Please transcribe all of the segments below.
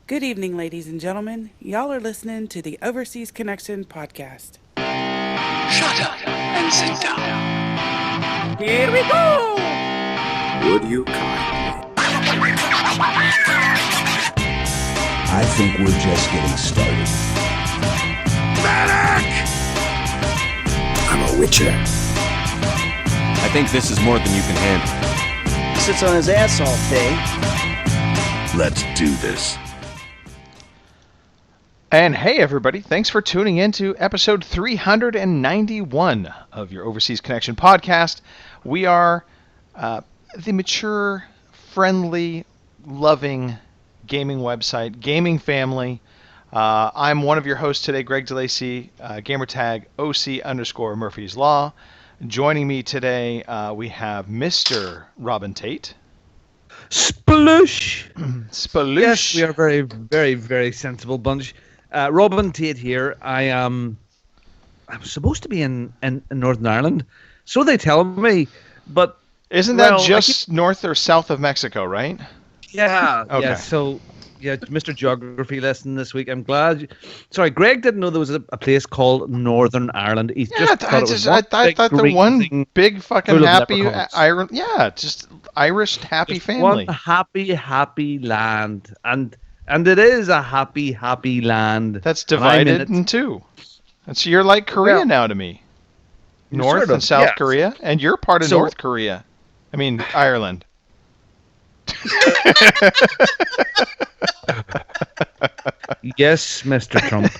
Good evening, ladies and gentlemen. Y'all are listening to the Overseas Connection podcast. Shut up and sit down. Here we go! Would you kindly? I think we're just getting started. Medic! I'm a witcher. I think this is more than you can handle. He sits on his ass all day. Let's do this. And hey, everybody, thanks for tuning in to episode 391 of your Overseas Connection podcast. We are the mature, friendly, loving gaming website, gaming family. I'm one of your hosts today, Greg DeLacy, gamertag OC_Murphy's Law. Joining me today, we have Mr. Robin Tate. Sploosh! Spaloosh. Yes, we are very, very, very sensible bunch. Robin Tate here. I'm supposed to be in Northern Ireland, so they tell me, but Isn't that just north or south of Mexico, right? Yeah. Okay. Yeah. So, yeah, Mr. Geography lesson this week. I'm glad. Sorry, Greg didn't know there was a place called Northern Ireland. He just thought it was I thought the one thing big fucking full of happy leprechauns. just Irish happy Just family. one happy land, and it is a happy land. That's And I'm in divided it. in two. And so you're like Korea Well, now to me. North sort of, and South yes. Korea, and you're part of So- North Korea. I mean Ireland. Yes, Mr. Trump.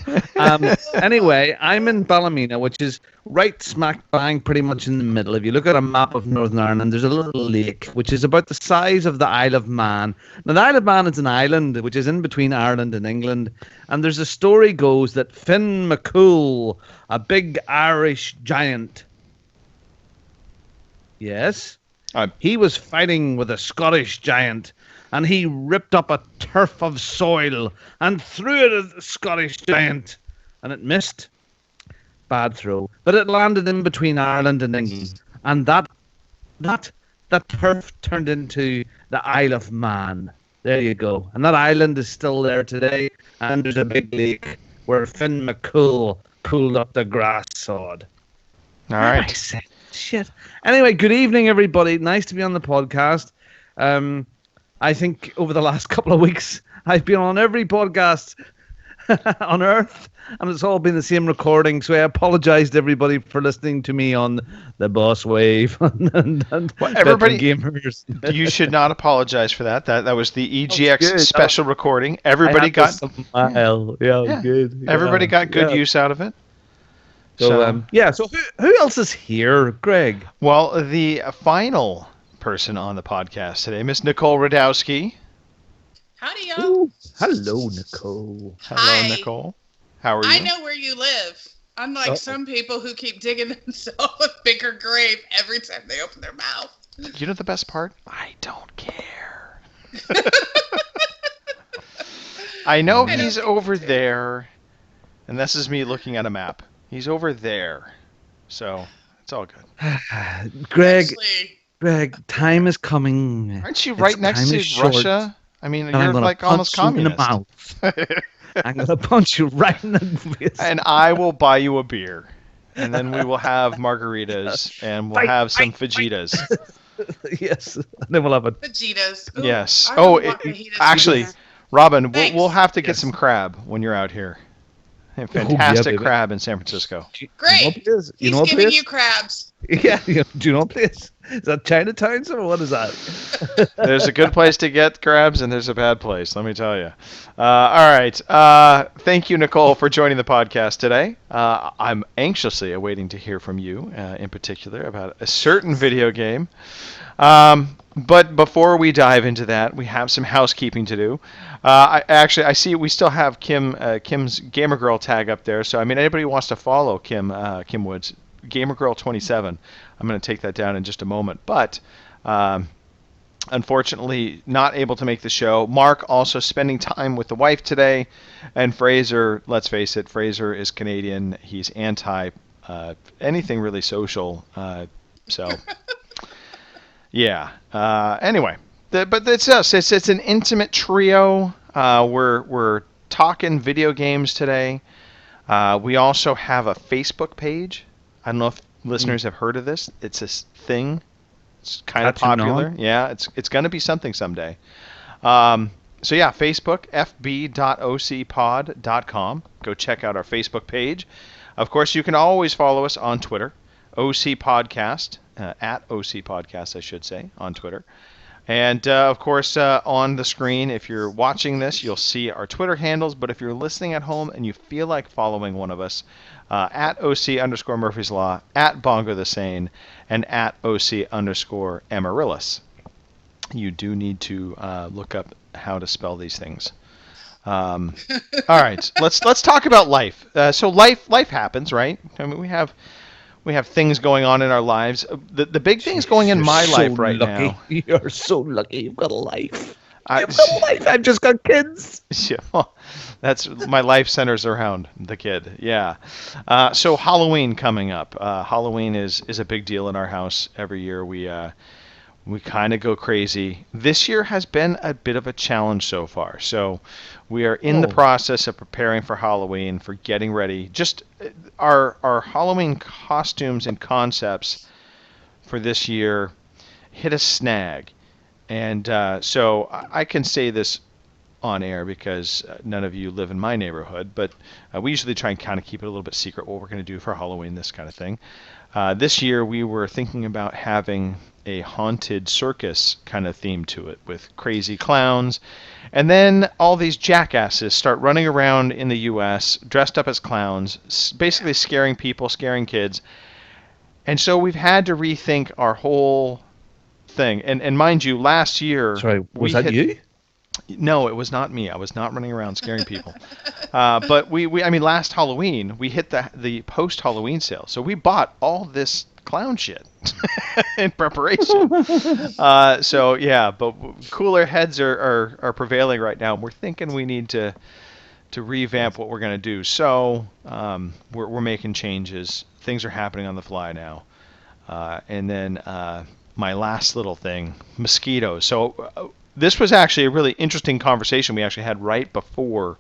Anyway, I'm in Ballymena, which is right smack bang pretty much in the middle. If you look at a map of Northern Ireland, there's a little lake, which is about the size of the Isle of Man. Now, the Isle of Man is an island, which is in between Ireland and England. And there's a story goes that Finn McCool, a big Irish giant, yes, he was fighting with a Scottish giant, and he ripped up a turf of soil and threw it at the Scottish giant, and it missed. Bad throw. But it landed in between Ireland and England, and that turf turned into the Isle of Man. There you go. And that island is still there today, and there's a big lake where Finn McCool pulled up the grass sod. All I right. said shit. Anyway, good evening, everybody. Nice to be on the podcast. I think over the last couple of weeks, I've been on every podcast on Earth, and it's all been the same recording. So I apologize to everybody for listening to me on the Boss Wave and Well, everybody- gamers. You should not apologize for that. That was the EGX good. special recording. I Everybody had got to smile. Yeah, Yeah. good. everybody Yeah, got good yeah. use out of it. So So who else is here, Greg? Well, the final person on the podcast today, Miss Nicole Radowski. Howdy, y'all. Ooh, hello, Nicole. Hello, Hi. Nicole. How are you? I know where you live. Unlike some people who keep digging themselves a bigger grave every time they open their mouth. You know the best part? I don't care. I know I don't he's over there, and this is me looking at a map. He's over there, so it's all good. Greg, time is coming. Aren't you It's right next time to is short, Russia? I mean, and I'm you're gonna like almost punch you in the communist. mouth. I'm gonna punch you right in the face. And I will buy you a beer, and then we will have margaritas, and we'll Fight, have some fight, fajitas. Yes, and then we'll have it. Fajitas. Ooh, Yes. I Oh, really want fajitas for actually, dinner. Robin, we'll Thanks. have to get Yes. some crab when you're out here. yeah, Fantastic baby. crab in San Francisco. Great. You He's know what giving place? you crabs. Yeah, do you know what place? Is that Chinatown? Or what is that? There's a good place to get crabs, and there's a bad place, let me tell you. All right. Thank you, Nicole, for joining the podcast today. I'm anxiously awaiting to hear from you, in particular, about a certain video game. But before we dive into that, we have some housekeeping to do. I see we still have Kim's Gamer Girl tag up there. So I mean, anybody who wants to follow Kim Woods, Gamer Girl 27. I'm going to take that down in just a moment. But unfortunately, not able to make the show. Mark also spending time with the wife today, and Fraser. Let's face it, Fraser is Canadian. He's anti anything really social. So. Yeah. Anyway, but it's us. It's an intimate trio. We're talking video games today. We also have a Facebook page. I don't know if listeners have heard of this. It's this thing. It's kind of Catching popular. on. Yeah, it's going to be something someday. So yeah, Facebook, fb.ocpod.com. Go check out our Facebook page. Of course, you can always follow us on Twitter, OC Podcast, at OC Podcast, I should say, on Twitter. And, of course, on the screen, if you're watching this, you'll see our Twitter handles. But if you're listening at home and you feel like following one of us, at OC_Murphy's Law, at Bongo the Sane, and at OC_Amaryllis. You do need to look up how to spell these things. All right, let's talk about life. So life happens, right? I mean, we have things going on in our lives. The big things going in my life right now. You're so lucky. You've got a life. I've just got kids. Yeah, well, that's my life centers around the kid. Yeah. So Halloween coming up. Halloween is a big deal in our house every year. We kind of go crazy. This year has been a bit of a challenge so far. So we are in the process of preparing for Halloween, for getting ready. Just our Halloween costumes and concepts for this year hit a snag. And so I can say this on air because none of you live in my neighborhood, but we usually try and kind of keep it a little bit secret what we're going to do for Halloween, this kind of thing. This year we were thinking about having a haunted circus kind of theme to it with crazy clowns. And then all these jackasses start running around in the U.S. dressed up as clowns, basically scaring people, scaring kids. And so we've had to rethink our whole thing. And mind you, last year... Sorry, was that you? No, it was not me. I was not running around scaring people. But I mean, last Halloween, we hit the post-Halloween sale. So we bought all this clown shit in preparation. So yeah, but cooler heads are prevailing right now. We're thinking we need to revamp what we're going to do. So we're making changes. Things are happening on the fly now. And then my last little thing, mosquitoes. So this was actually a really interesting conversation we actually had right before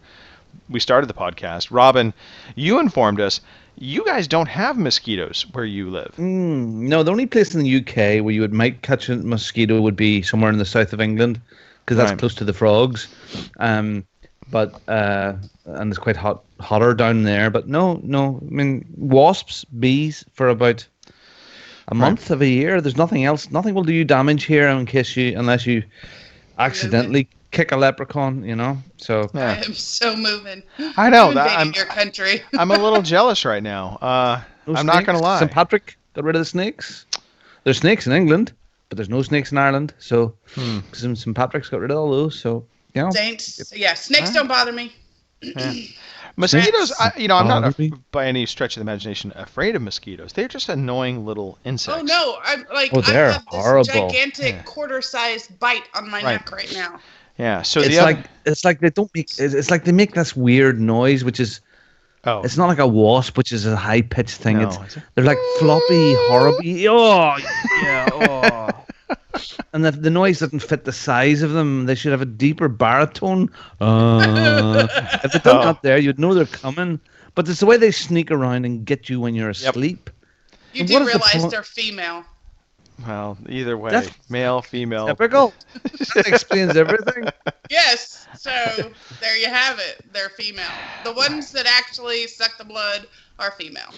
we started the podcast. Robin, you informed us you guys don't have mosquitoes where you live. No, the only place in the UK where you might catch a mosquito would be somewhere in the south of England, because that's Right. close to the frogs. But and it's quite hotter down there. But no. I mean, wasps, bees for about a month of a year. There's nothing else. Nothing will do you damage here unless you accidentally kick a leprechaun. So I am so moving. I know I'm that invading your country. I'm a little jealous right now. no I'm not gonna snakes. lie. St. Patrick got rid of the snakes. There's snakes in England, but there's no snakes in Ireland. So St. Patrick's got rid of all those. So Snakes don't bother me. Yeah. Mosquitoes, I'm not Bother me. by any stretch of the imagination afraid of mosquitoes. They're just annoying little insects. Oh no, I'm like Oh, I they're have this horrible. gigantic quarter-sized bite on my Right. neck right now. Yeah. So it's like they don't make. It's like they make this weird noise, which is. oh, It's not like a wasp, which is a high pitched thing. No, It's is it? they're like floppy, horrible. Oh yeah. Oh. And the noise doesn't fit the size of them. They should have a deeper baritone. If they don't got there, you'd know they're coming. But it's the way they sneak around and get you when you're asleep. You And do what is the realize point- they're female. well, either way, That's- male, female. Typical. That explains everything. Yes, so there you have it. They're female. The ones that actually suck the blood are female.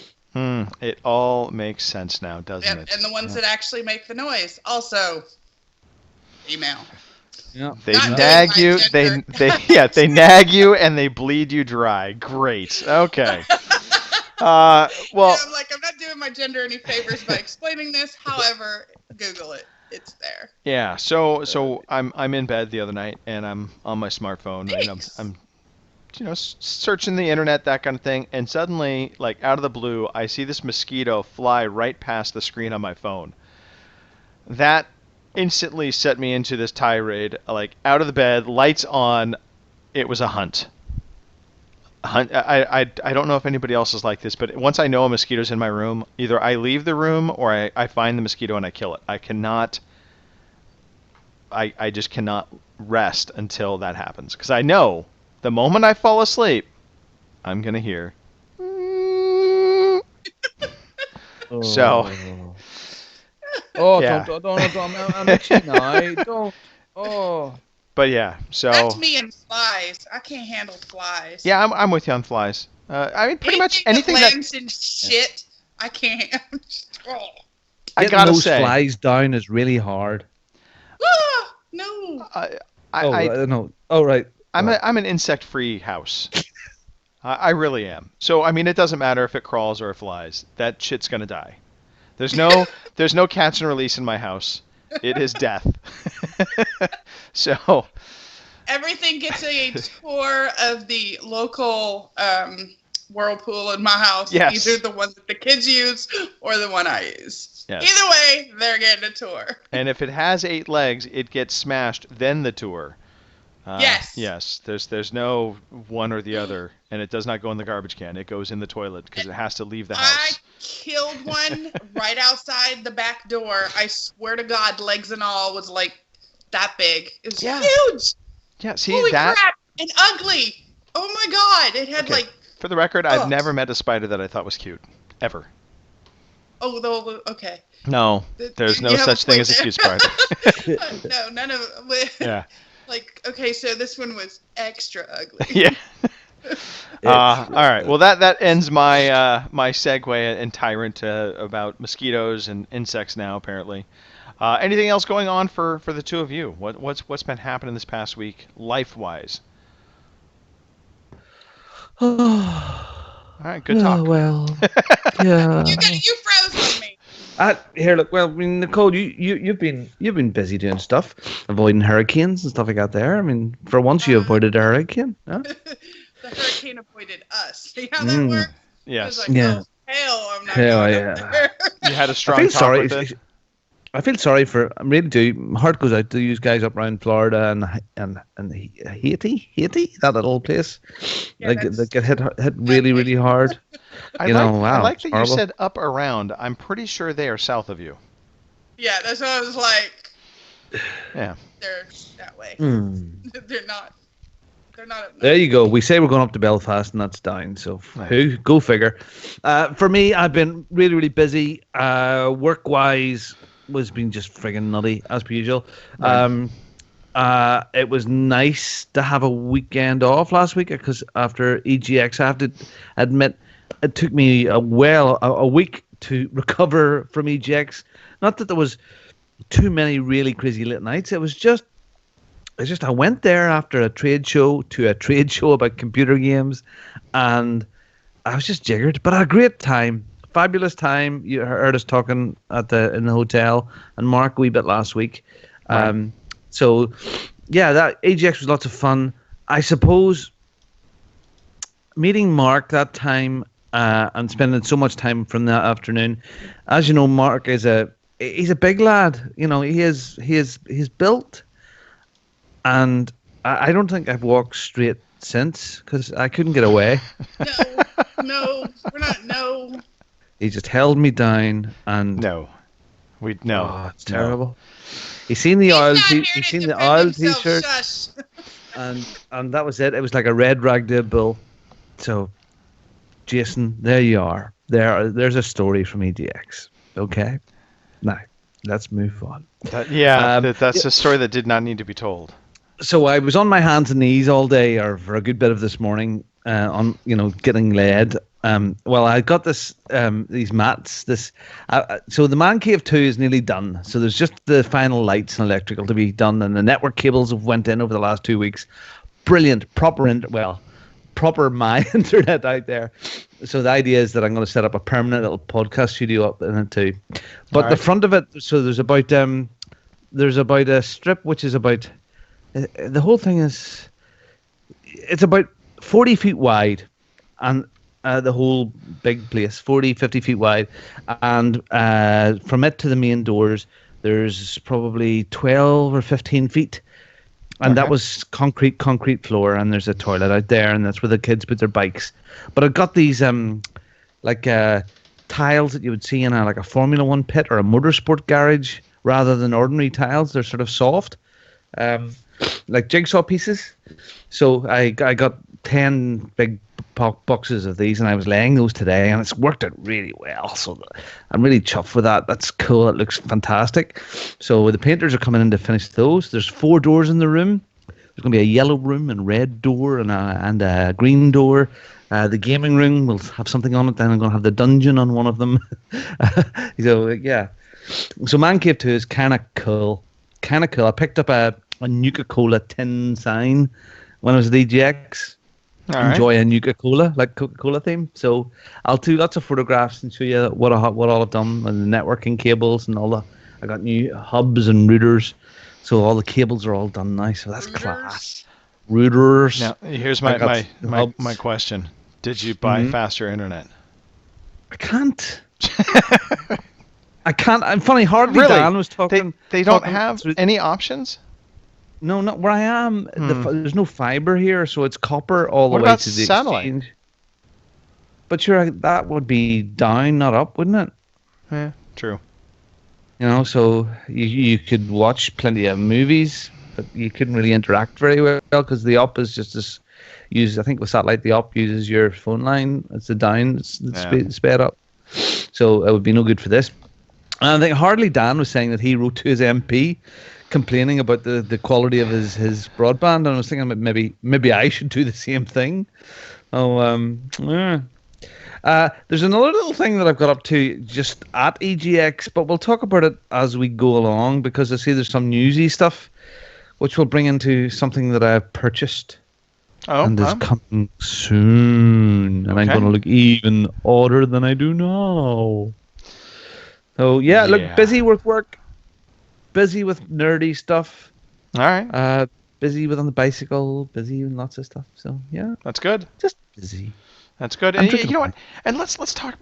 It all makes sense now, doesn't Yep, it? and the ones that actually make the noise also female. Yeah. They Not nag doing you. my They gender. they nag you and they bleed you dry. Great. Okay. Well, Yeah, I'm like, I'm not doing my gender any favors by explaining this. However, Google it. It's there. yeah. So I'm in bed the other night and I'm on my smartphone and Thanks. I'm searching the internet, that kind of thing, and suddenly, like out of the blue, I see this mosquito fly right past the screen on my phone. That instantly set me into this tirade, like out of the bed, lights on. It was a hunt. I don't know if anybody else is like this, but once I know a mosquito's in my room, either I leave the room or I find the mosquito and I kill it. I cannot I just cannot rest until that happens. Because I know the moment I fall asleep, I'm going to hear. So. Oh, Yeah. don't, I'm itchy now. Don't. Oh. But yeah, so. That's me and flies. I can't handle flies. Yeah, I'm with you on flies. I mean, pretty much anything that that. lands in shit, I can't. Oh. I Getting gotta those say. flies down is really hard. Ah, no. No. Oh, right. I'm an insect-free house. I really am. So I mean, it doesn't matter if it crawls or it flies. That shit's gonna die. There's no catch and release in my house. It is death. So. Everything gets a tour of the local whirlpool in my house. Yes. Either the one that the kids use or the one I use. Yes. Either way, they're getting a tour. And if it has 8 legs, it gets smashed, then the tour. Yes. Yes. There's no one or the other, and it does not go in the garbage can. It goes in the toilet because it has to leave the I house. killed one right outside the back door. I swear to God, legs and all was like that big. It was huge. Yeah. See Holy that? crap! And ugly. Oh my God! It had Okay. For the record, I've Ugh. never met a spider that I thought was cute, ever. Okay. No, there's no You have such a thing point as a cute there. spider. No, none of. Yeah. Like, okay, so this one was extra ugly. Yeah. All right. Well, that ends my my segue and tyrant about mosquitoes and insects now. Apparently, anything else going on for the two of you? What's been happening this past week, life-wise? All right. Good talk. Well, yeah. You froze on me. Here, look. Well, I mean, Nicole, you've been busy doing stuff, avoiding hurricanes and stuff like that. There, I mean, for once you avoided a hurricane. Huh? The hurricane avoided us. See how that works? Yes. Like, Yeah. oh, hell, I'm not Hell, going yeah. up there. You had a I strong feel talk sorry. with it. I feel sorry for. I really do. My heart goes out to you guys up around Florida and Haiti, that little place. Yeah, they get hit really hard. I Wow, like it's that you horrible. said up around. I'm pretty sure they are south of you. Yeah, that's what I was like. Yeah. They're that way. They're not. They're not up There you go. We say we're going up to Belfast, and that's down. So who? Go figure. For me, I've been really busy. Work-wise, was been just friggin' nutty as per usual. It was nice to have a weekend off last week because after EGX, I have to admit, it took me a week to recover from EGX. Not that there was too many really crazy late nights. It's just I went there after a trade show to a trade show about computer games, and I was just jiggered. But I had a great time, fabulous time. You heard us talking in the hotel, and Mark a wee bit last week. So yeah, that AGX was lots of fun. I suppose meeting Mark that time and spending so much time from that afternoon. As you know, Mark he's a big lad. You know, he's built. And I don't think I've walked straight since because I couldn't get away. No, we're not. No. He just held me down and No. Oh, it's terrible. He's seen the oil. He's seen the oil T-shirt, and that was it. It was like a red rag to a bull. So, Jason, there you are. There's a story from EDX. Okay, now let's move on. That's a story that did not need to be told. So I was on my hands and knees all day, or for a good bit of this morning, on getting laid. Well, I got these mats. So the Man Cave 2 is nearly done. So there's just the final lights and electrical to be done, and the network cables have went in over the last 2 weeks. Brilliant, proper my internet out there. So the idea is that I'm going to set up a permanent little podcast studio up in it too. But the front of it, so there's about a strip which is about. The whole thing it's about 40 feet wide, and the whole big place, 40, 50 feet wide. And from it to the main doors, there's probably 12 or 15 feet. And that was concrete floor, and there's a toilet out there, and that's where the kids put their bikes. But I've got these tiles that you would see in a Formula One pit or a motorsport garage, rather than ordinary tiles. They're sort of soft. like jigsaw pieces. So I got 10 big boxes of these, and I was laying those today, and it's worked out really well. So I'm really chuffed with that. That's cool. It looks fantastic. So the painters are coming in to finish those. There's 4 doors in the room. There's going to be a yellow room and red door and a green door. The gaming room will have something on it. Then I'm going to have the dungeon on one of them. So yeah. So Man Cave 2 is kind of cool. Kind of cool. I picked up a Nuka-Cola tin sign when I was at EGX. Enjoy a Nuka-Cola, like Coca-Cola theme. So I'll do lots of photographs and show you what all I've done and the networking cables and all that. I got new hubs and routers, so all the cables are all done now. So that's class. Routers. Now here's my question: did you buy faster internet? I can't. I can't. I'm funny. Hardly Really? Dan was talking. They don't have any options. No, not where I am. There's no fiber here, so it's copper all the way to the satellite? exchange. But sure, that would be down, not up, wouldn't it? Yeah, true. You know, so you could watch plenty of movies, but you couldn't really interact very well because the up is just this. I think with satellite, the up uses your phone line. It's the down. It's sped up. So it would be no good for this. And I think Hardly Dan was saying that he wrote to his MP complaining about the quality of his broadband, and I was thinking maybe I should do the same thing. There's another little thing that I've got up to just at EGX, but we'll talk about it as we go along because I see there's some newsy stuff which will bring into something that I've purchased and is coming soon, and I'm going to look even odder than I do now. So yeah, look, busy with work. Busy with nerdy stuff. All right. Busy with on the bicycle. Busy with lots of stuff. So yeah, that's good. Just busy. That's good. And you know what? And let's talk.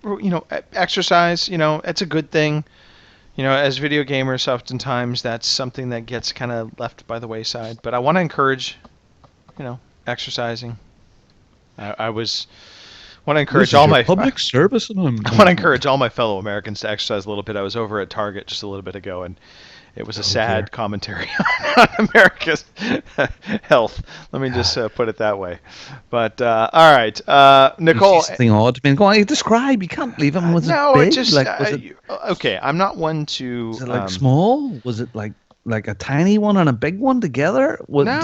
Exercise. It's a good thing. As video gamers, oftentimes that's something that gets kind of left by the wayside. But I want to encourage, exercising. I want to encourage all my public service. I want to encourage all my fellow Americans to exercise a little bit. I was over at Target just a little bit ago, and it was a sad commentary on America's health. Let me just put it that way. But all right, Nicole. Something odd. I mean, go on. Describe. You can't leave him. Was no, it big? It just was it, okay. I'm not one to. Was it like small? Was it like a tiny one and a big one together? Were they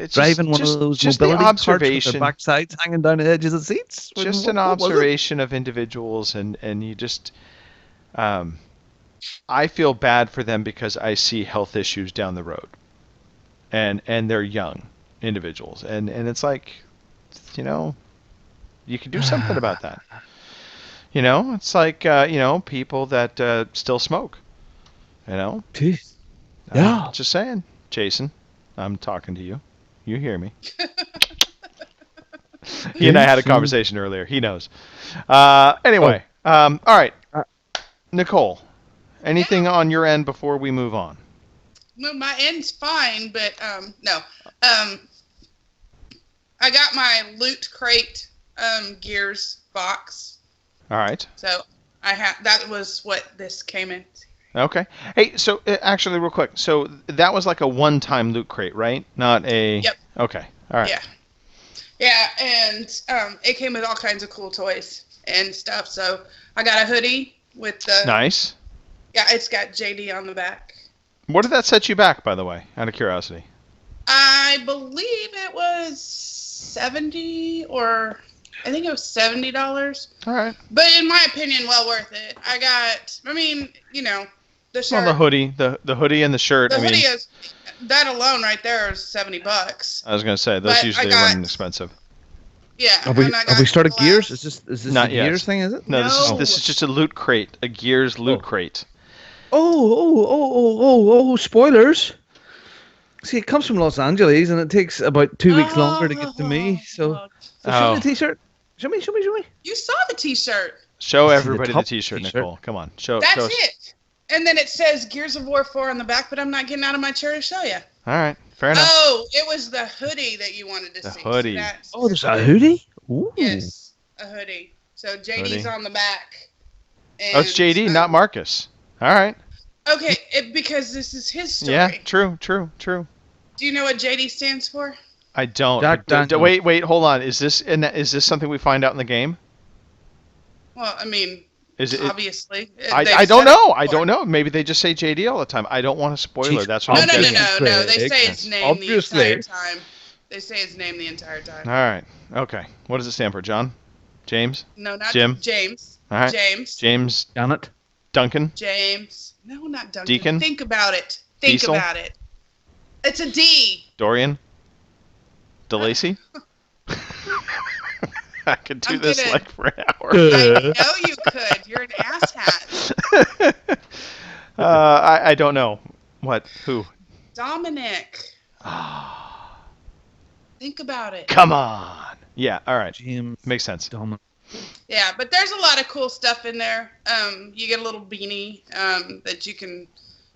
driving one of those mobility carts with their backsides hanging down the edges of the seats? Just an observation of individuals, and you just. I feel bad for them because I see health issues down the road, and they're young individuals, and it's like, you can do something about that. It's like people that still smoke. Jeez. Yeah. Just saying, Jason. I'm talking to you. You hear me? He and I had a conversation earlier. He knows. Anyway. All right. Nicole. Anything on your end before we move on? No, my end's fine, but no. I got my Loot Crate Gears box. All right. So that was what this came in. Okay. Hey, so actually, real quick. So that was like a one-time Loot Crate, right? Not a. Yep. Okay. All right. Yeah. Yeah, and it came with all kinds of cool toys and stuff. So I got a hoodie with the. Nice. Yeah, it's got JD on the back. What did that set you back, by the way, out of curiosity? I believe it was $70 or I think it was $70. All right. But in my opinion, well worth it. The shirt. Well, the hoodie and the shirt. The hoodie is that alone right there is $70. I was gonna say those usually run expensive. Yeah. Have we started Gears? Is this not a yet. Gears thing? Is it? No, this is just a Loot Crate, a Gears Loot Crate. Oh! Spoilers. See, it comes from Los Angeles, and it takes about 2 weeks longer to get to me. So show me the T-shirt. Show me. You saw the T-shirt. Show everybody the T-shirt, Nicole. Come on, show. That's show us. it. And then it says Gears of War 4 on the back, but I'm not getting out of my chair to show you. All right, fair enough. Oh, it was the hoodie that you wanted to see. The hoodie. Oh, there's a hoodie? Ooh. Yes, a hoodie. So JD's on the back. Oh, it's JD, not Marcus. All right. Okay, because this is his story. Yeah, true. Do you know what JD stands for? I don't. Jack but, Daniels. wait, hold on. Is this something we find out in the game? Well, I mean, Is it? obviously. I don't know. I don't know. Maybe they just say JD all the time. I don't want a spoiler. Jeez, That's what I'm No. getting at. They say his name Obviously. the entire time. They say his name the entire time. All right. Okay. What does it stand for? John? James? No, not Jim? James. All right. James. Janet. Duncan? James. No, not Duncan. Deacon? Think about it. Think Diesel? about it. It's a D. Dorian? DeLacy? I could do I'm this gonna- like for an hour. I know you could. You're an asshat. I don't know. What? Who? Dominic. Think about it. Come on. Yeah, all right. James. Makes sense. Dominic. Yeah, but there's a lot of cool stuff in there. You get a little beanie that you can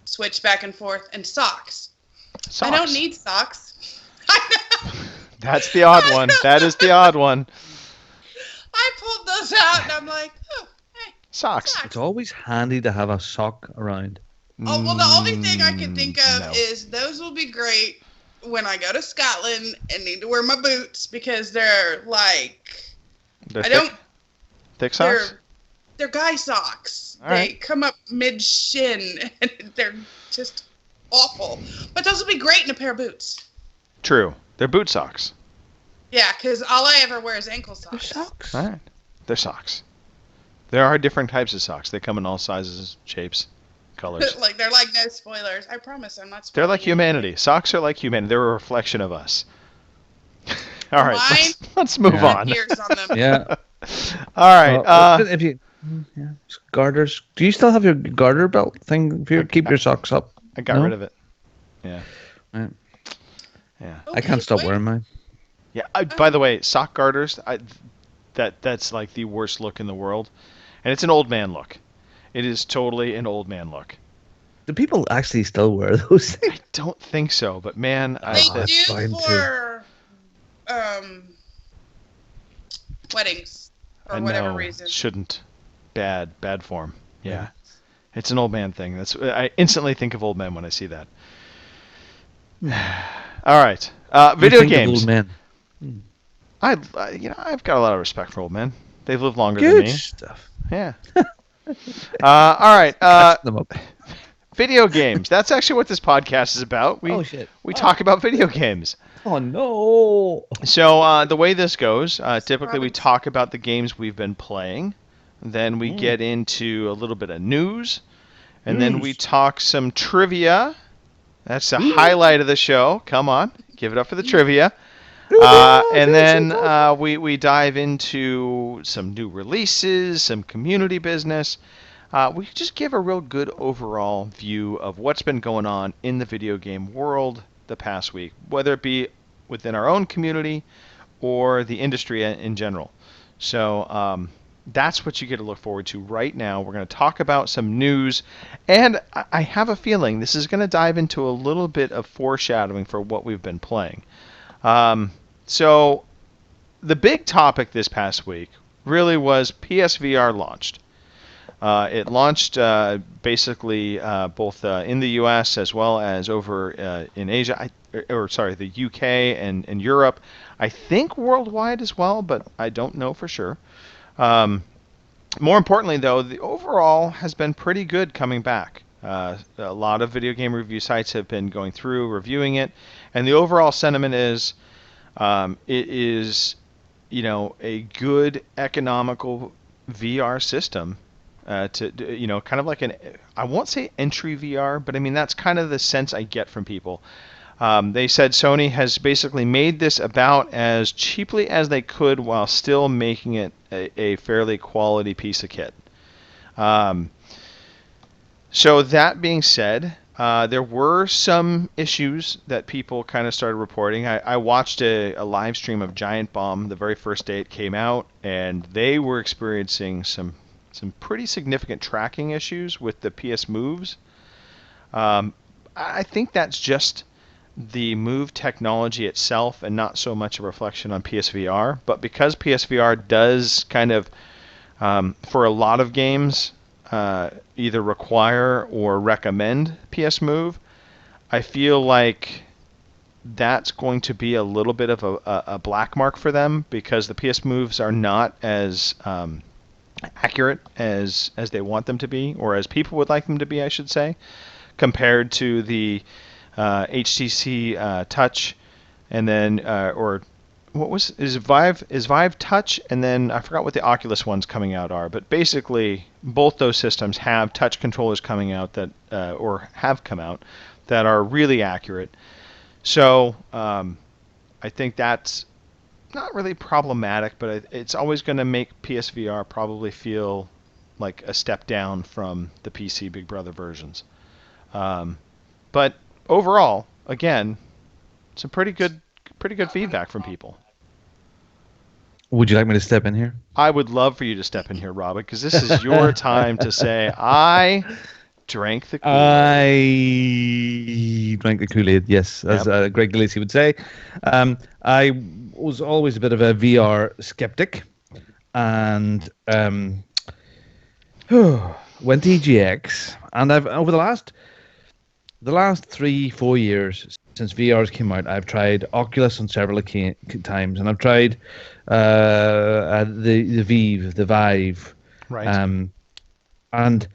switch back and forth, and socks. Socks. I don't need socks. That's the odd one. That is the odd one. I pulled those out, and I'm like, oh, hey, Socks. socks. It's always handy to have a sock around. Oh, well, the only thing I can think of No. is those will be great when I go to Scotland and need to wear my boots because they're like, They're I thick, don't, thick socks? they're guy socks. All They right. come up mid-shin, and they're just awful. But those will be great in a pair of boots. True. They're boot socks. Yeah, because all I ever wear is ankle socks. Socks. All right. They're socks. There are different types of socks. They come in all sizes, shapes, colors. Like they're like no spoilers. I promise I'm not spoiling. They're like humanity. Socks are like humanity. They're a reflection of us. All right. Let's move Yeah. on. Ears on them. Yeah. All right. Well, if you garters, do you still have your garter belt thing? If you keep your socks up, I got No? rid of it. Yeah. Right. Yeah. I can't stop wait. wearing mine. Yeah. By the way, sock garters, that's like the worst look in the world. And it's an old man look. It is totally an old man look. Do people actually still wear those things? I don't think so, but man, They that's do fine, too. for weddings for I whatever know, reason. shouldn't. Bad form. Yeah. It's an old man thing. I instantly think of old men when I see that. All right. Video You think of games. old men. I've got a lot of respect for old men. They've lived longer Good than me. stuff. Yeah. All right. Catch them up. Video games. That's actually what this podcast is about. Oh, shit. We talk about video games. Oh no. So the way this goes, typically we Robinson. talk about the games we've been playing, then we get into a little bit of news, and then we talk some trivia. That's the highlight of the show. Come on, give it up for the trivia. And then we dive into some new releases, some community business. We just give a real good overall view of what's been going on in the video game world the past week, whether it be within our own community or the industry in general. So that's what you get to look forward to right now. We're going to talk about some news, and I have a feeling this is going to dive into a little bit of foreshadowing for what we've been playing. So the big topic this past week really was PSVR launched. It launched basically both in the U.S. as well as over in Asia, the U.K. and Europe. I think worldwide as well, but I don't know for sure. More importantly, though, the overall has been pretty good coming back. A lot of video game review sites have been going through, reviewing it, and the overall sentiment is it is, a good economical VR system. Kind of like I won't say entry VR, but I mean, that's kind of the sense I get from people. They said Sony has basically made this about as cheaply as they could while still making it a fairly quality piece of kit. So that being said, there were some issues that people kind of started reporting. I watched a live stream of Giant Bomb the very first day it came out, and they were experiencing some pretty significant tracking issues with the PS moves. I think that's just the move technology itself and not so much a reflection on PSVR. But because PSVR does kind of, for a lot of games, either require or recommend PS Move, I feel like that's going to be a little bit of a black mark for them, because the PS Moves are not as accurate as they want them to be, or as people would like them to be, I should say, compared to the HTC Touch, and then or what is Vive Touch, and then I forgot what the Oculus ones coming out are, but basically both those systems have touch controllers coming out that or have come out that are really accurate. So I think that's not really problematic, but it's always going to make PSVR probably feel like a step down from the PC Big Brother versions. But overall, again, some pretty good feedback from people. Would you like me to step in here? I would love for you to step in here, Robert, because this is your time to say, I drank the Kool-Aid. I drank the Kool-Aid, yes, as Greg DeLacy would say. I was always a bit of a VR skeptic, and went to EGX, and I've over the last 3-4 years since VR's came out, I've tried Oculus on several times, and I've tried the Vive, Right. And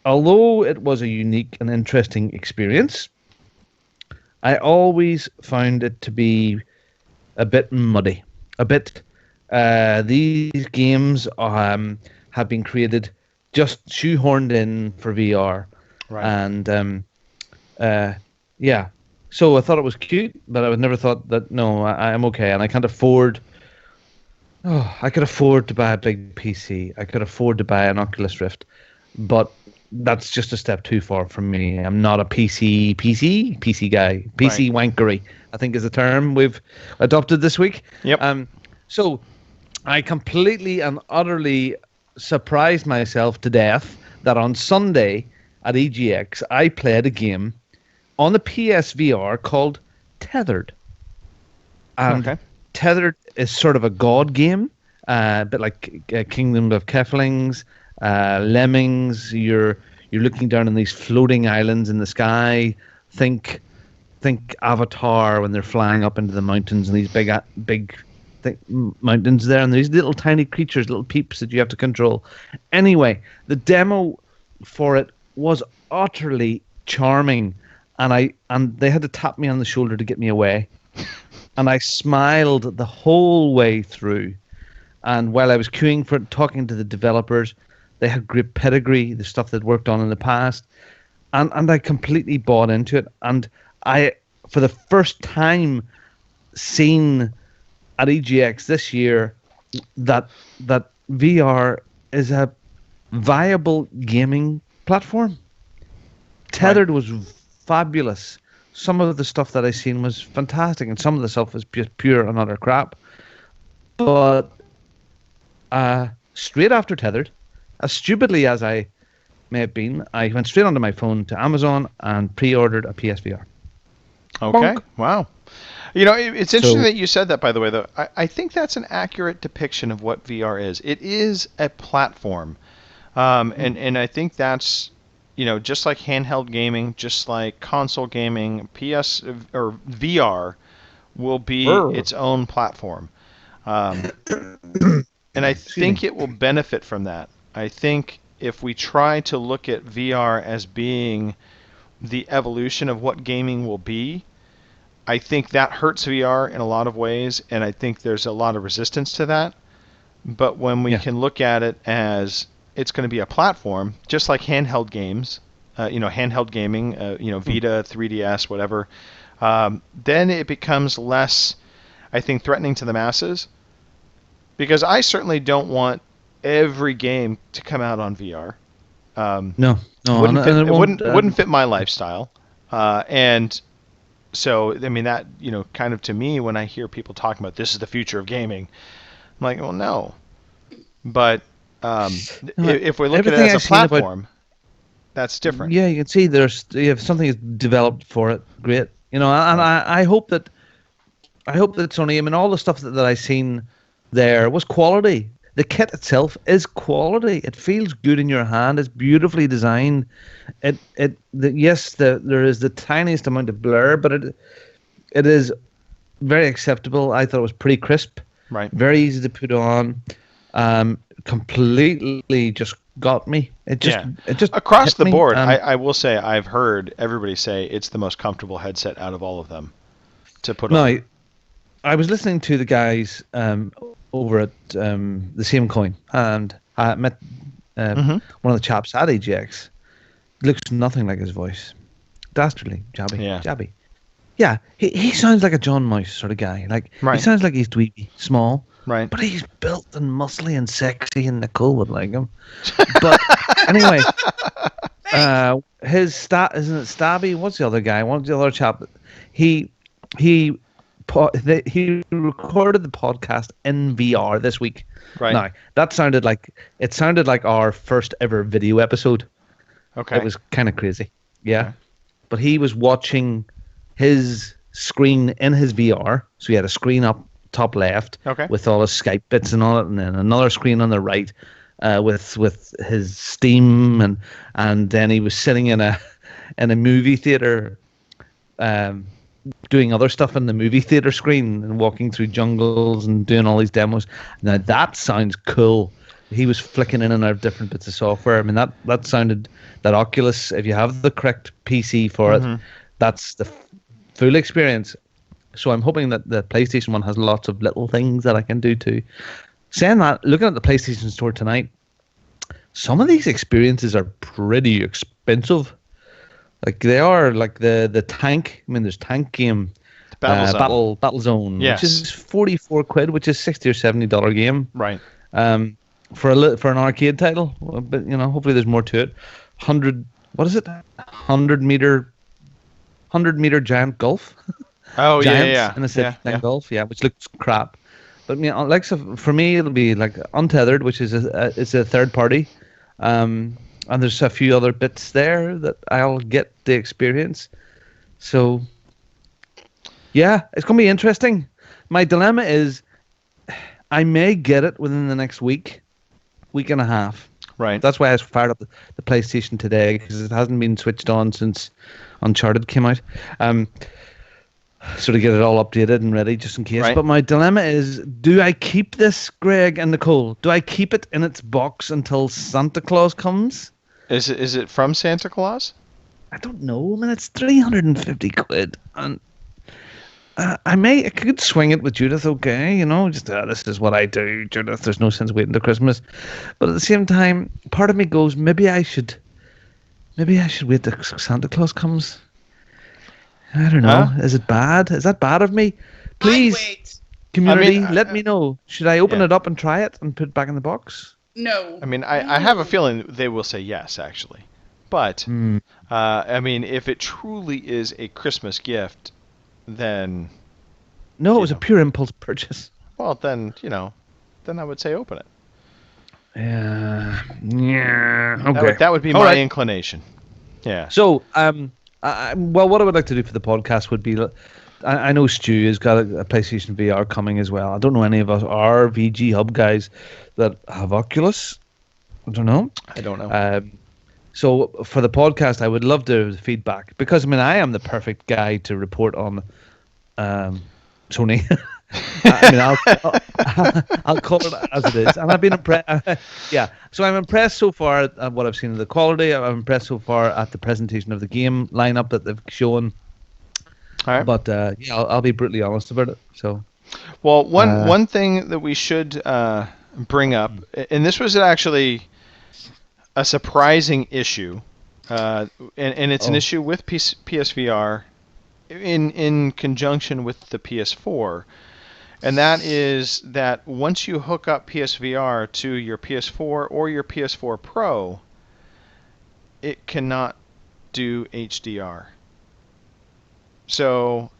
although it was a unique and interesting experience, I always found it to be a bit muddy. These games have been created just shoehorned in for VR. Right. And yeah. So I thought it was cute, but I would never thought that, no, I'm okay. And I can't afford... Oh, I could afford to buy a big PC. I could afford to buy an Oculus Rift. But that's just a step too far from me. I'm not a PC guy. PC wankery, I think, is the term we've adopted this week. Yep. So I completely and utterly surprised myself to death that on Sunday at EGX, I played a game on the PSVR called Tethered. And Tethered is sort of a god game, a bit like Kingdom of Keflings, Lemmings. You're looking down on these floating islands in the sky. Think Avatar when they're flying up into the mountains, and these big mountains there, and these little tiny creatures, little peeps that you have to control. Anyway, the demo for it was utterly charming, and they had to tap me on the shoulder to get me away. And I smiled the whole way through. And while I was queuing for it, talking to the developers, they had great pedigree, the stuff they'd worked on in the past. And I completely bought into it. And I, for the first time, seen at EGX this year that VR is a viable gaming platform. Tethered was fabulous. Some of the stuff that I seen was fantastic, and some of the stuff was just pure and utter crap. But straight after Tethered, as stupidly as I may have been, I went straight onto my phone to Amazon and pre-ordered a PSVR. Okay. Bonk. Wow. You know, it's interesting that you said that, by the way, though. I think that's an accurate depiction of what VR is. It is a platform. And I think that's, you know, just like handheld gaming, just like console gaming, PS or VR will be its own platform. And I think it will benefit from that. I think if we try to look at VR as being the evolution of what gaming will be, I think that hurts VR in a lot of ways, and I think there's a lot of resistance to that. But when we can look at it as it's going to be a platform, just like handheld games, handheld gaming, Vita, 3DS, whatever, then it becomes less, I think, threatening to the masses. Because I certainly don't want every game to come out on VR. No, it wouldn't fit my lifestyle. And so, I mean, that, kind of to me, when I hear people talking about this is the future of gaming, I'm like, well, no. But if we look at it as a platform, that's different. Yeah, you can see if something is developed for it, great. And I hope that Sony, I mean, all the stuff that I seen there was quality. the kit itself is quality. It feels good in your hand. It's beautifully designed. There is the tiniest amount of blur, but it is very acceptable. I thought it was pretty crisp. Right. Very easy to put on. Completely just got me. It just across hit the me. board. I will say I've heard everybody say it's the most comfortable headset out of all of them to put on. Now, I was listening to the guys over at the Same Coin, and I met one of the chaps at AGX. Looks nothing like his voice. Dastardly, jabby. Yeah, he sounds like a John Mouse sort of guy. Like he sounds like he's dweeby, small. Right. But he's built and muscly and sexy, and Nicole would like him. But anyway, his isn't it Skpye? What's the other guy? What's the other chap? He recorded the podcast in VR this week. Right. Now that sounded like our first ever video episode. Okay. It was kind of crazy. Yeah. Okay. But he was watching his screen in his VR, so he had a screen up top left with all his Skype bits and all it, and then another screen on the right with his Steam, and then he was sitting in a movie theater doing other stuff in the movie theater screen and walking through jungles and doing all these demos. Now that sounds cool. He was flicking in and out of different bits of software. I mean, that sounded, that Oculus, if you have the correct PC for it, that's the full experience. So I'm hoping that the PlayStation 1 has lots of little things that I can do too. Saying that, looking at the PlayStation Store tonight, some of these experiences are pretty expensive. Like they are, like the tank. I mean, there's Tank Game, Battle Zone, yes, which is 44 quid, which is $60 or $70 game. Right. For an arcade title, but hopefully there's more to it. 100 meter giant golf. Oh, Giants in a city golf, which looks crap. But for me, it'll be like Untethered, which is a third party, and there's a few other bits there that I'll get the experience. So, yeah, it's gonna be interesting. My dilemma is, I may get it within the next week and a half. Right. That's why I fired up the PlayStation today, because it hasn't been switched on since Uncharted came out. So to get it all updated and ready just in case. Right. But my dilemma is, do I keep this, Greg and Nicole? Do I keep it in its box until Santa Claus comes? Is it from Santa Claus? I don't know. I mean, it's 350 quid. And I could swing it with Judith, okay? Just this is what I do, Judith. There's no sense waiting till Christmas. But at the same time, part of me goes, maybe I should wait till Santa Claus comes. I don't know. Is it bad? Is that bad of me? Please, community, let me know. Should I open it up and try it and put it back in the box? No. I mean, I have a feeling they will say yes, actually. But, I mean, if it truly is a Christmas gift, then... No, it was a pure impulse purchase. Well, then, then I would say open it. Yeah. Okay. That would be my inclination. Yeah. So, well, what I would like to do for the podcast would be, I know Stu has got a PlayStation VR coming as well. I don't know any of us are VG Hub guys that have Oculus. I don't know. So for the podcast, I would love the feedback, because I am the perfect guy to report on Sony. I'll call it as it is, and I've been impressed. So I'm impressed so far at what I've seen of the quality. I'm impressed so far at the presentation of the game lineup that they've shown. All right. But I'll be brutally honest about it. So, well, one thing that we should bring up, and this was actually a surprising issue, and it's an issue with PSVR in conjunction with the PS4. And that is that once you hook up PSVR to your PS4 or your PS4 Pro, it cannot do HDR. So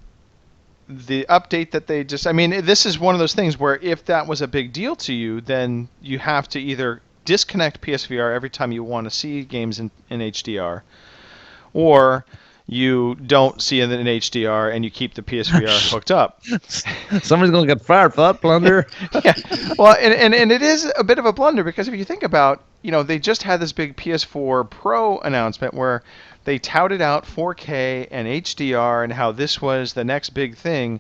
the update that they just... this is one of those things where if that was a big deal to you, then you have to either disconnect PSVR every time you want to see games in HDR, or you don't see it in HDR and you keep the PSVR hooked up. Somebody's going to get fired for that blunder. Yeah. Well, and it is a bit of a blunder because if you think about, they just had this big PS4 Pro announcement where they touted out 4K and HDR and how this was the next big thing.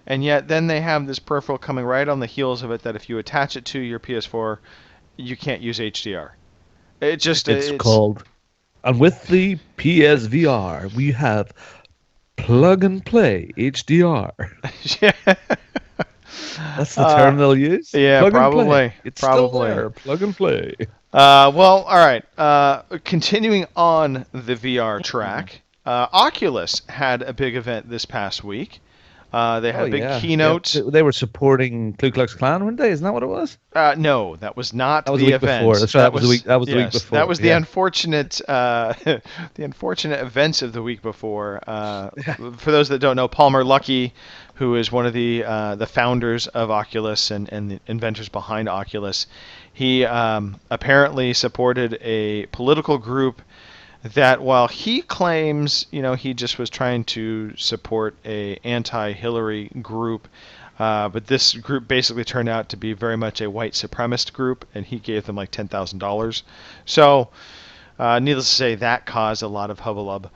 And yet then they have this peripheral coming right on the heels of it that if you attach it to your PS4, you can't use HDR. It's called... And with the PSVR, we have plug and play HDR. Yeah. That's the term they'll use? Yeah, plug probably. And play. It's probably. still there. Plug and play. Well, all right. Continuing on the VR track, Oculus had a big event this past week. They had a big keynote. Yeah. They were supporting Ku Klux Klan, weren't they? Isn't that what it was? No, that was not the week event. Before. That's right. That was the week. That was the week before. That was the unfortunate, the unfortunate events of the week before. For those that don't know, Palmer Luckey, who is one of the founders of Oculus and the inventors behind Oculus, he apparently supported a political group that while he claims, he just was trying to support a anti-Hillary group, but this group basically turned out to be very much a white supremacist group, and he gave them like $10,000. So, needless to say, that caused a lot of hubbub.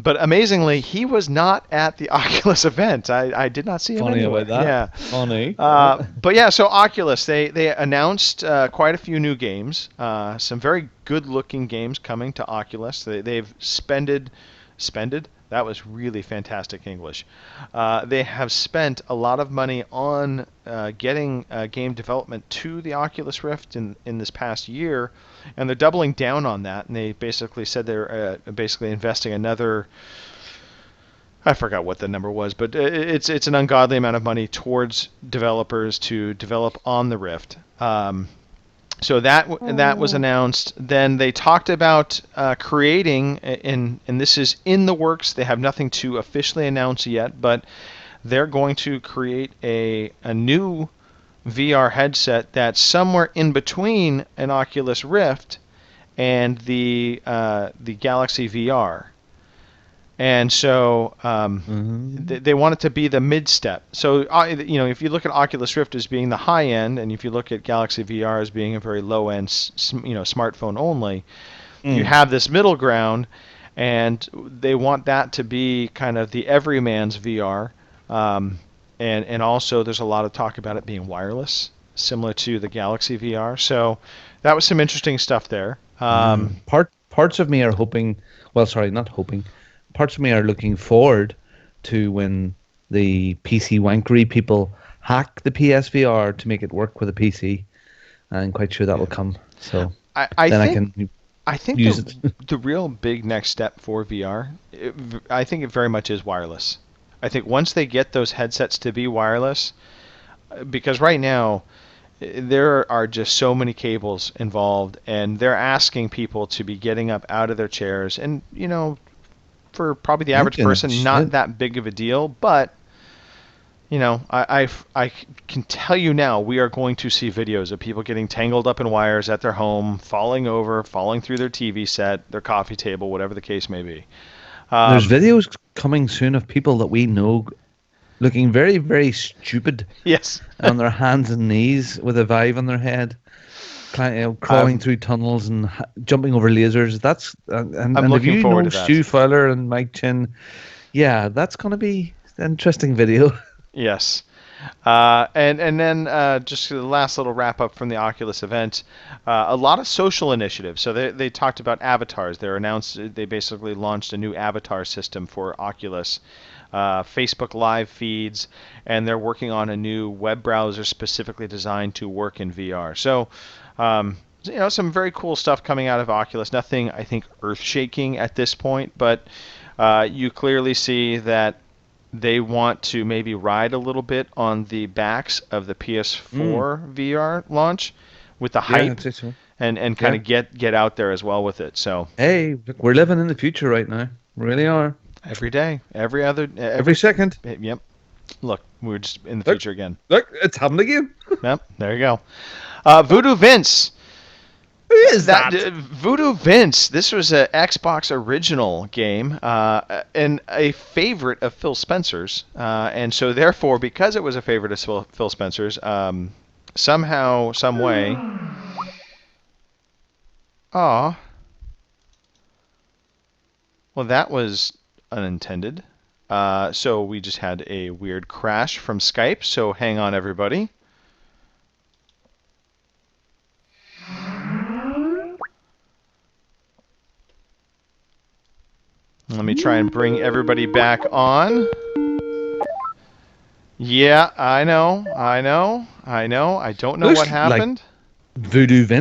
But amazingly, he was not at the Oculus event. I did not see him anyway. About that. Yeah. Funny. But yeah, so Oculus, they announced quite a few new games, some very good-looking games coming to Oculus. They've spended. That was really fantastic English. They have spent a lot of money on getting game development to the Oculus Rift in this past year, and they're doubling down on that. And they basically said they're basically investing another. I forgot what the number was, but it's an ungodly amount of money towards developers to develop on the Rift. So that was announced. Then they talked about creating, and this is in the works. They have nothing to officially announce yet, but they're going to create a new VR headset that's somewhere in between an Oculus Rift and the Galaxy VR. And so they want it to be the mid-step. So, if you look at Oculus Rift as being the high end, and if you look at Galaxy VR as being a very low-end, smartphone only, you have this middle ground, and they want that to be kind of the everyman's VR. And also there's a lot of talk about it being wireless, similar to the Galaxy VR. So that was some interesting stuff there. Parts of me are hoping, well, sorry, not hoping. Parts of me are looking forward to when the PC wankery people hack the PSVR to make it work with a PC. I'm quite sure that will come. So I think use the real big next step for VR, I think it very much is wireless. I think once they get those headsets to be wireless, because right now there are just so many cables involved, and they're asking people to be getting up out of their chairs, and for probably the average person, not that big of a deal, but I can tell you now, we are going to see videos of people getting tangled up in wires at their home, falling over, falling through their TV set, their coffee table, whatever the case may be. There's videos coming soon of people that we know looking very, very stupid. Yes. On their hands and knees with a Vive on their head, crawling through tunnels and jumping over lasers. That's I'm looking forward to that. Stu Fowler and Mike Chin. Yeah, that's going to be an interesting video. Yes. And then just the last little wrap up from the Oculus event, a lot of social initiatives. So they talked about avatars. They basically launched a new avatar system for Oculus, Facebook Live feeds, and they're working on a new web browser specifically designed to work in VR. So, some very cool stuff coming out of Oculus. Nothing, I think, earth-shaking at this point, but you clearly see that they want to maybe ride a little bit on the backs of the PS4 VR launch with the hype, and kind of get out there as well with it. So hey, look, we're living in the future right now. We really are. Every day, every second. Yep. Look, we're just in the future again. Look, it's happened again. Yep. There you go. Voodoo Vince. Who is that? Voodoo Vince. This was an Xbox original game and a favorite of Phil Spencer's. And so therefore, because it was a favorite of Phil Spencer's, somehow, some way... Aw. Well, that was unintended. So we just had a weird crash from Skype, so hang on, everybody. Let me try and bring everybody back on. Yeah, I know. I don't know Looks what happened. Voodoo Vince.